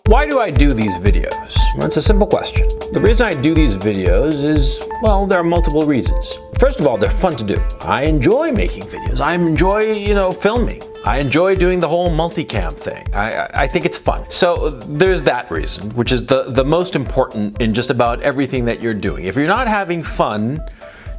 Why do I do these videos? Well, it's a simple question. The reason I do these videos is, well, there are multiple reasons. First of all, they're fun to do. I enjoy making videos. I enjoy, filming. I enjoy doing the whole multicam thing. I think it's fun. So there's that reason, which is the most important in just about everything that you're doing. If you're not having fun,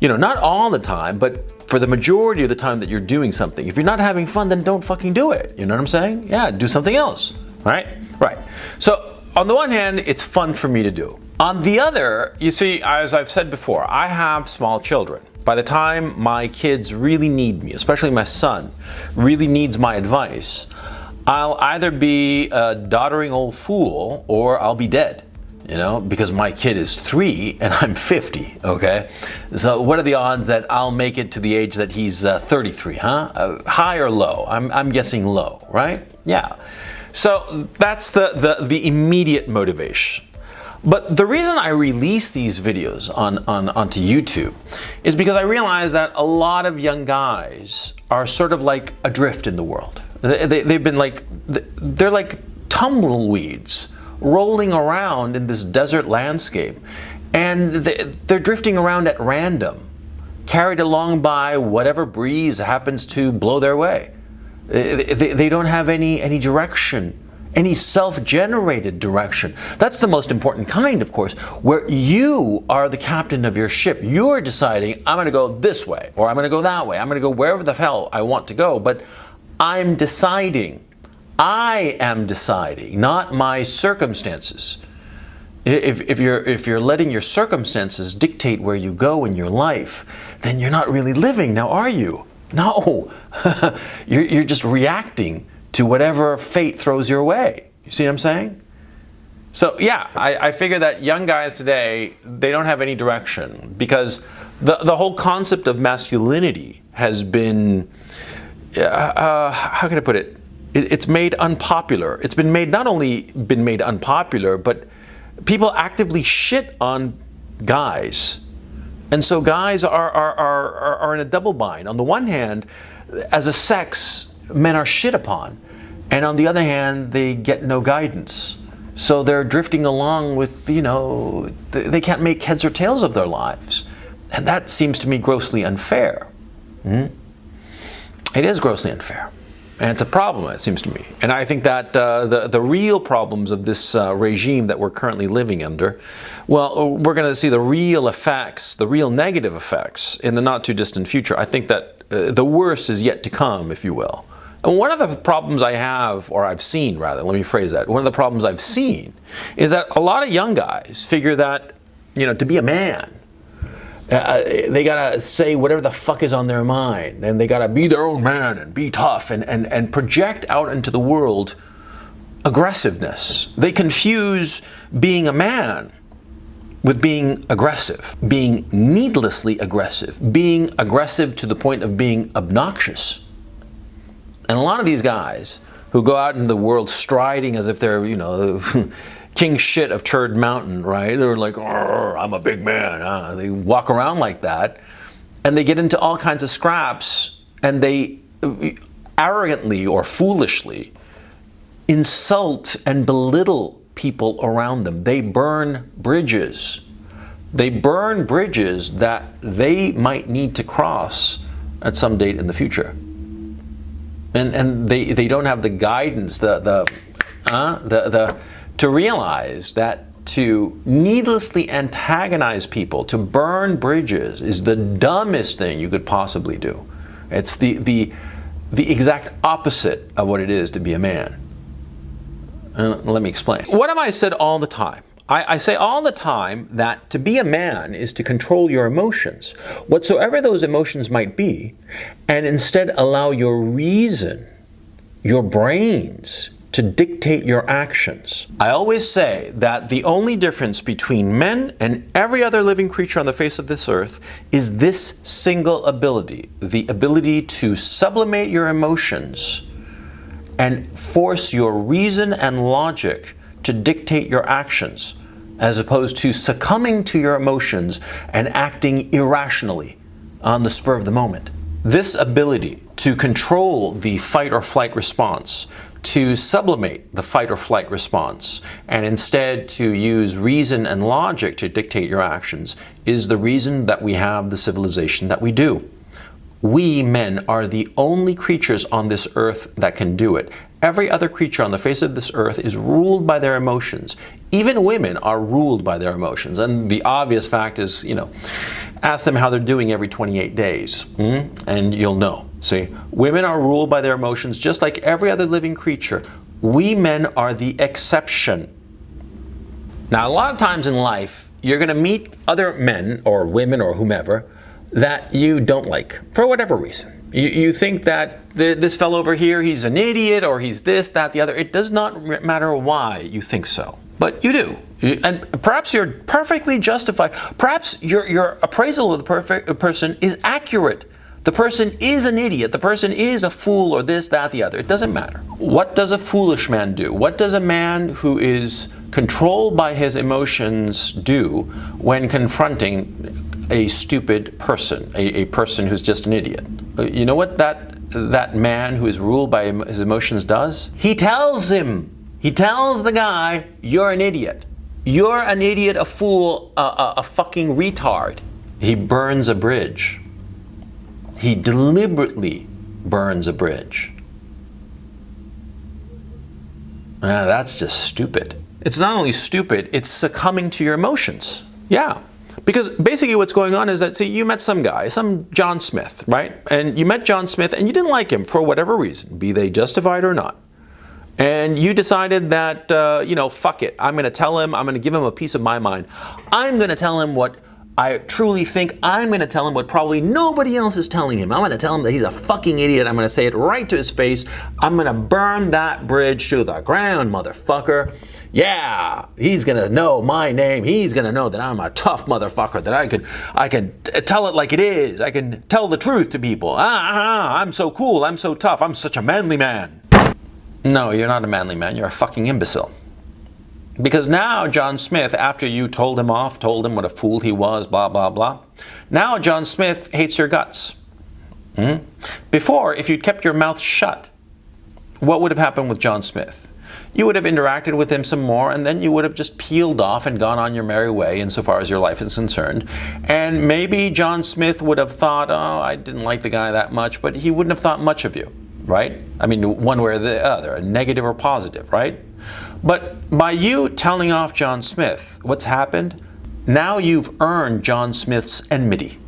not all the time, but for the majority of the time that you're doing something, if you're not having fun, then don't fucking do it. You know what I'm saying? Yeah, do something else, right? Right. So on the one hand, it's fun for me to do. On the other, you see, as I've said before, I have small children. By the time my kids really need me, especially my son, really needs my advice, I'll either be a doddering old fool or I'll be dead. Because my kid is 3 and I'm 50, okay? So what are the odds that I'll make it to the age that he's 33, huh? High or low? I'm guessing low, right? Yeah. So that's the immediate motivation. But the reason I release these videos onto YouTube is because I realize that a lot of young guys are sort of like adrift in the world. They've been they're like tumbleweeds rolling around in this desert landscape, and they're drifting around at random, carried along by whatever breeze happens to blow their way. They don't have any direction, any self-generated direction. That's the most important kind, of course, where you are the captain of your ship. You're deciding, I'm going to go this way, or I'm going to go that way. I'm going to go wherever the hell I want to go, but I'm deciding. I am deciding, not my circumstances. If you're letting your circumstances dictate where you go in your life, then you're not really living, now are you? No, you're just reacting to whatever fate throws your way. You see what I'm saying? So yeah, I figure that young guys today, they don't have any direction, because the whole concept of masculinity has been, how can I put it? It's made unpopular. It's been made, not only been made unpopular, but people actively shit on guys. And so guys are in a double bind. On the one hand, as a sex, men are shit upon. And on the other hand, they get no guidance. So they're drifting along with, they can't make heads or tails of their lives. And that seems to me grossly unfair. It is grossly unfair. And it's a problem, it seems to me. And I think that the real problems of this regime that we're currently living under, well, we're going to see the real effects, the real negative effects in the not too distant future. I think that the worst is yet to come, if you will. And one of the problems I have, or I've seen rather, let me phrase that, one of the problems I've seen is that a lot of young guys figure that, to be a man, they gotta say whatever the fuck is on their mind, and they gotta be their own man and be tough and project out into the world aggressiveness. They confuse being a man with being aggressive, being needlessly aggressive, being aggressive to the point of being obnoxious. And a lot of these guys who go out into the world striding as if they're, king shit of Turd Mountain, right? They're like, I'm a big man. They walk around like that, and they get into all kinds of scraps, and they arrogantly or foolishly insult and belittle people around them. They burn bridges. They burn bridges that they might need to cross at some date in the future. And they don't have the guidance, to realize that to needlessly antagonize people, to burn bridges, is the dumbest thing you could possibly do. It's the exact opposite of what it is to be a man. Let me explain. What have I said all the time? I say all the time that to be a man is to control your emotions, whatsoever those emotions might be, and instead allow your reason, your brains, to dictate your actions. I always say that the only difference between men and every other living creature on the face of this earth is this single ability, the ability to sublimate your emotions and force your reason and logic to dictate your actions, as opposed to succumbing to your emotions and acting irrationally on the spur of the moment. This ability to control the fight or flight response, to sublimate the fight or flight response and instead to use reason and logic to dictate your actions is the reason that we have the civilization that we do. We men are the only creatures on this earth that can do it. Every other creature on the face of this earth is ruled by their emotions. Even women are ruled by their emotions. And the obvious fact is, ask them how they're doing every 28 days, and you'll know. See, women are ruled by their emotions just like every other living creature. We men are the exception. Now, a lot of times in life, you're going to meet other men or women or whomever that you don't like for whatever reason. You think that this fellow over here, he's an idiot, or he's this, that, the other. It does not matter why you think so, but you do. And perhaps you're perfectly justified. Perhaps your appraisal of the perfect person is accurate. The person is an idiot. The person is a fool, or this, that, the other. It doesn't matter. What does a foolish man do? What does a man who is controlled by his emotions do when confronting a stupid person, a person who's just an idiot? You know what that man who is ruled by his emotions does? He tells the guy, you're an idiot. You're an idiot, a fool, a fucking retard. He burns a bridge. He deliberately burns a bridge. That's just stupid. It's not only stupid, it's succumbing to your emotions. Yeah. Because basically what's going on is that, see, you met some guy, some John Smith, right? And you met John Smith and you didn't like him for whatever reason, be they justified or not. And you decided that, fuck it. I'm going to tell him, I'm going to give him a piece of my mind. I'm going to tell him what I truly think. I'm going to tell him what probably nobody else is telling him. I'm going to tell him that he's a fucking idiot. I'm going to say it right to his face. I'm going to burn that bridge to the ground, motherfucker. Yeah, he's going to know my name. He's going to know that I'm a tough motherfucker, that I can tell it like it is. I can tell the truth to people. I'm so cool. I'm so tough. I'm such a manly man. No, you're not a manly man. You're a fucking imbecile. Because now John Smith, after you told him off, told him what a fool he was, blah, blah, blah, now John Smith hates your guts. Before, if you'd kept your mouth shut, what would have happened with John Smith? You would have interacted with him some more, and then you would have just peeled off and gone on your merry way insofar as your life is concerned. And maybe John Smith would have thought, oh, I didn't like the guy that much, but he wouldn't have thought much of you, right? I mean, one way or the other, a negative or positive, right? But by you telling off John Smith, what's happened? Now you've earned John Smith's enmity.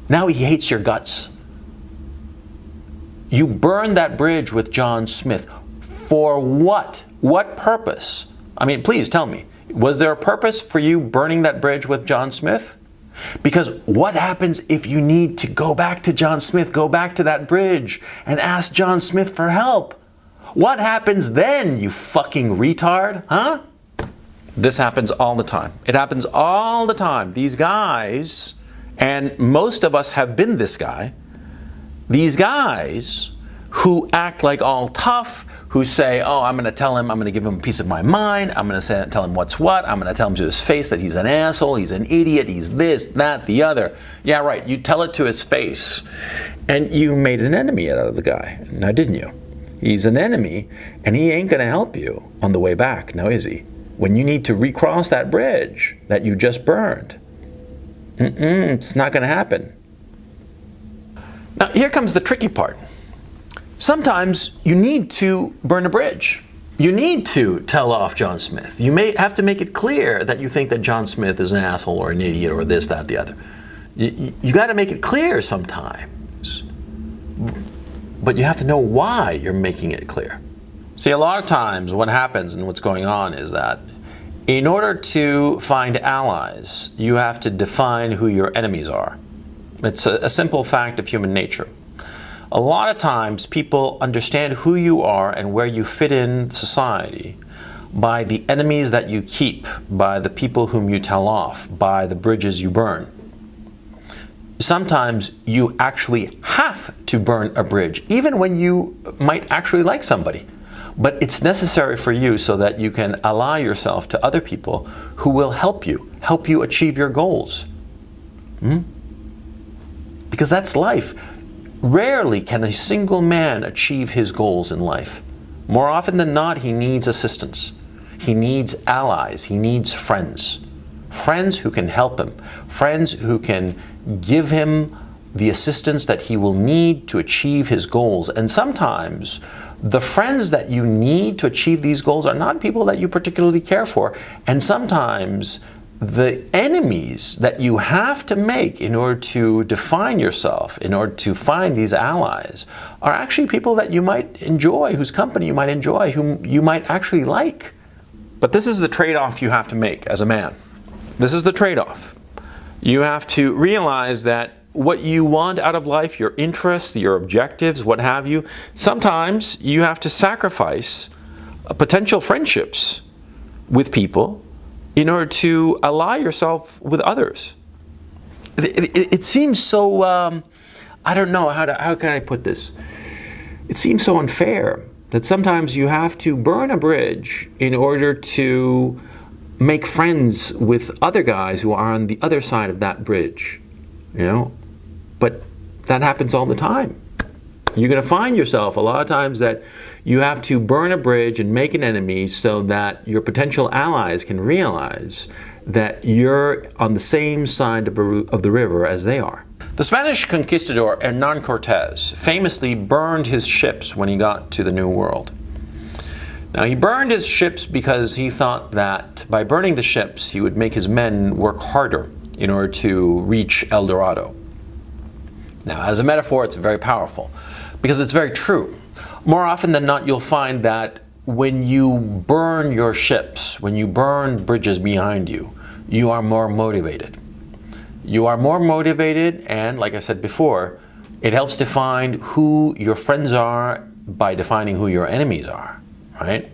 Now he hates your guts. You burned that bridge with John Smith. For what? What purpose? I mean, please tell me. Was there a purpose for you burning that bridge with John Smith? Because what happens if you need to go back to John Smith, go back to that bridge and ask John Smith for help? What happens then, you fucking retard, huh? This happens all the time. It happens all the time. These guys, and most of us have been this guy, these guys who act like all tough, who say, oh, I'm going to tell him, I'm going to give him a piece of my mind, I'm going to tell him what's what, I'm going to tell him to his face that he's an asshole, he's an idiot, he's this, that, the other. Yeah, right, you tell it to his face, and you made an enemy out of the guy, now didn't you? He's an enemy, and he ain't going to help you on the way back, now is he? When you need to recross that bridge that you just burned. It's not going to happen. Now, here comes the tricky part. Sometimes you need to burn a bridge. You need to tell off John Smith. You may have to make it clear that you think that John Smith is an asshole or an idiot or this, that, the other. You got to make it clear sometimes. But you have to know why you're making it clear. See, a lot of times what happens and what's going on is that in order to find allies, you have to define who your enemies are. It's a simple fact of human nature. A lot of times people understand who you are and where you fit in society by the enemies that you keep, by the people whom you tell off, by the bridges you burn. Sometimes you actually have to burn a bridge, even when you might actually like somebody. But it's necessary for you so that you can ally yourself to other people who will help you achieve your goals. Because that's life. Rarely can a single man achieve his goals in life. More often than not, he needs assistance. He needs allies. He needs friends. Friends who can help him. Friends who can give him the assistance that he will need to achieve his goals. And sometimes the friends that you need to achieve these goals are not people that you particularly care for. And sometimes the enemies that you have to make in order to define yourself, in order to find these allies, are actually people that you might enjoy, whose company you might enjoy, whom you might actually like. But this is the trade-off you have to make as a man. This is the trade-off. You have to realize that what you want out of life, your interests, your objectives, what have you, sometimes you have to sacrifice potential friendships with people in order to ally yourself with others. It seems so, I don't know, how can I put this? It seems so unfair that sometimes you have to burn a bridge in order to make friends with other guys who are on the other side of that bridge, you know? But that happens all the time. You're going to find yourself a lot of times that you have to burn a bridge and make an enemy so that your potential allies can realize that you're on the same side of the river as they are. The Spanish conquistador Hernán Cortés famously burned his ships when he got to the New World. Now, he burned his ships because he thought that by burning the ships, he would make his men work harder in order to reach El Dorado. Now, as a metaphor, it's very powerful because it's very true. More often than not, you'll find that when you burn your ships, when you burn bridges behind you, you are more motivated. You are more motivated, and like I said before, it helps define who your friends are by defining who your enemies are, right?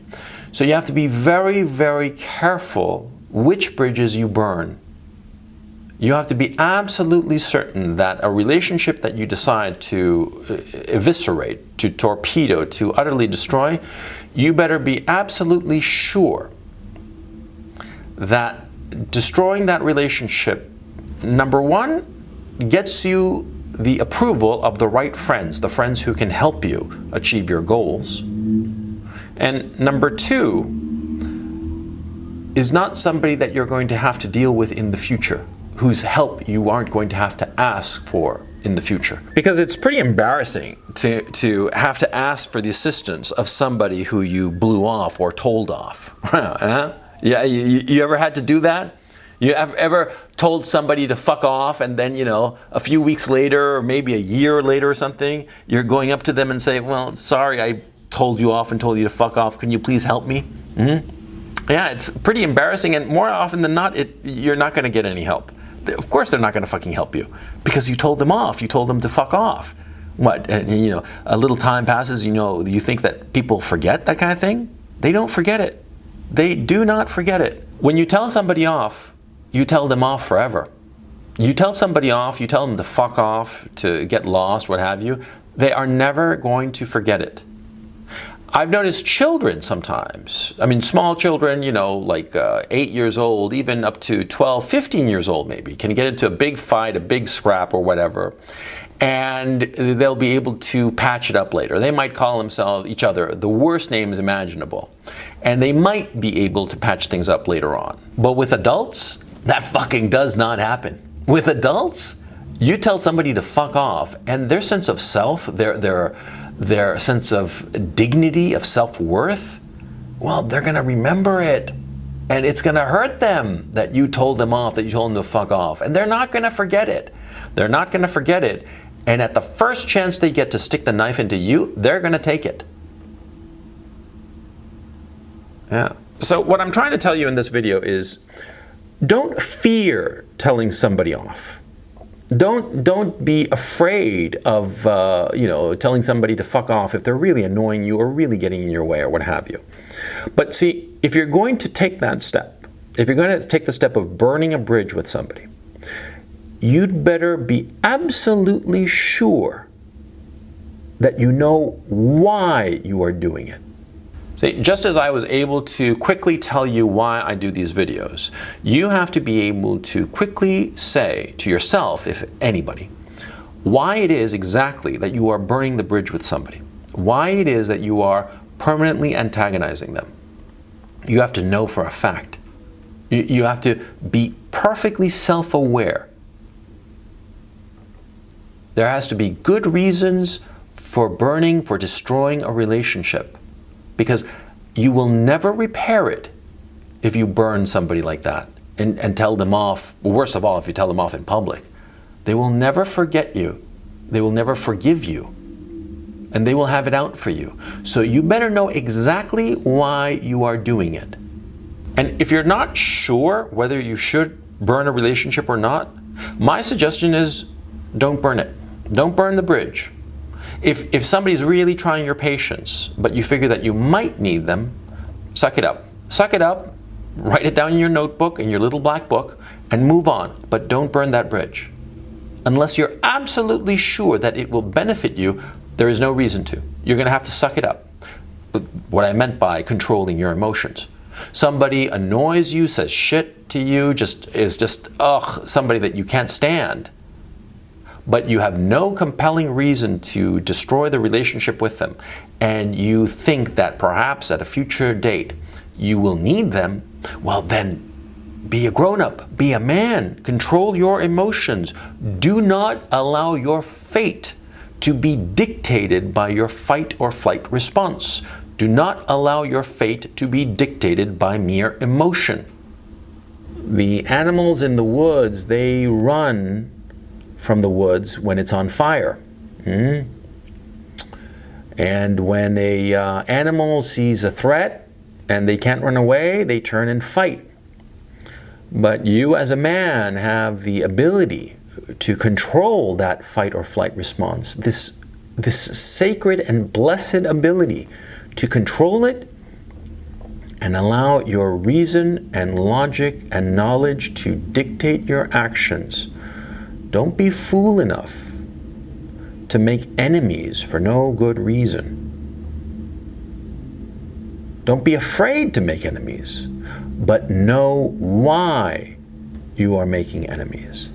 So you have to be very, very careful which bridges you burn. You have to be absolutely certain that a relationship that you decide to eviscerate, to torpedo, to utterly destroy, you better be absolutely sure that destroying that relationship, number one, gets you the approval of the right friends, the friends who can help you achieve your goals. And number two, is not somebody that you're going to have to deal with in the future, whose help you aren't going to have to ask for in the future. Because it's pretty embarrassing to have to ask for the assistance of somebody who you blew off or told off. Yeah, you ever had to do that? You ever told somebody to fuck off and then, you know, a few weeks later or maybe a year later or something, you're going up to them and say, well, sorry, I told you off and told you to fuck off. Can you please help me? Mm-hmm. Yeah, it's pretty embarrassing, and more often than not, you're not going to get any help. Of course they're not going to fucking help you because you told them off. You told them to fuck off. What, you know, a little time passes, you know, you think that people forget that kind of thing? They don't forget it. They do not forget it. When you tell somebody off, you tell them off forever. You tell somebody off, you tell them to fuck off, to get lost, what have you, they are never going to forget it. I've noticed children sometimes, I mean small children, you know, like 8 years old, even up to 12, 15 years old maybe, can get into a big fight, a big scrap or whatever, and they'll be able to patch it up later. They might call themselves each other the worst names imaginable, and they might be able to patch things up later on. But with adults, that fucking does not happen. With adults, you tell somebody to fuck off, and their sense of self, their sense of dignity, of self-worth, well, they're going to remember it. And it's going to hurt them that you told them off, that you told them to fuck off. And they're not going to forget it. They're not going to forget it. And at the first chance they get to stick the knife into you, they're going to take it. Yeah. So what I'm trying to tell you in this video is, don't fear telling somebody off. Don't be afraid of telling somebody to fuck off if they're really annoying you or really getting in your way or what have you. But see, if you're going to take that step, if you're going to take the step of burning a bridge with somebody, you'd better be absolutely sure that you know why you are doing it. See, just as I was able to quickly tell you why I do these videos, you have to be able to quickly say to yourself, if anybody, why it is exactly that you are burning the bridge with somebody. Why it is that you are permanently antagonizing them. You have to know for a fact. You have to be perfectly self-aware. There has to be good reasons for burning, for destroying a relationship, because you will never repair it if you burn somebody like that and tell them off. Worst of all, if you tell them off in public. They will never forget you. They will never forgive you. And they will have it out for you. So you better know exactly why you are doing it. And if you're not sure whether you should burn a relationship or not, my suggestion is don't burn it. Don't burn the bridge. If somebody's really trying your patience, but you figure that you might need them, suck it up. Suck it up, write it down in your notebook, in your little black book, and move on. But don't burn that bridge. Unless you're absolutely sure that it will benefit you, there is no reason to. You're going to have to suck it up. What I meant by controlling your emotions. Somebody annoys you, says shit to you, is somebody that you can't stand. But you have no compelling reason to destroy the relationship with them. And you think that perhaps at a future date you will need them. Well, then be a grown-up, be a man, control your emotions. Do not allow your fate to be dictated by your fight or flight response. Do not allow your fate to be dictated by mere emotion. The animals in the woods, they run from the woods when it's on fire. And when a animal sees a threat and they can't run away, they turn and fight. But you as a man have the ability to control that fight or flight response, this sacred and blessed ability to control it and allow your reason and logic and knowledge to dictate your actions. Don't be fool enough to make enemies for no good reason. Don't be afraid to make enemies, but know why you are making enemies.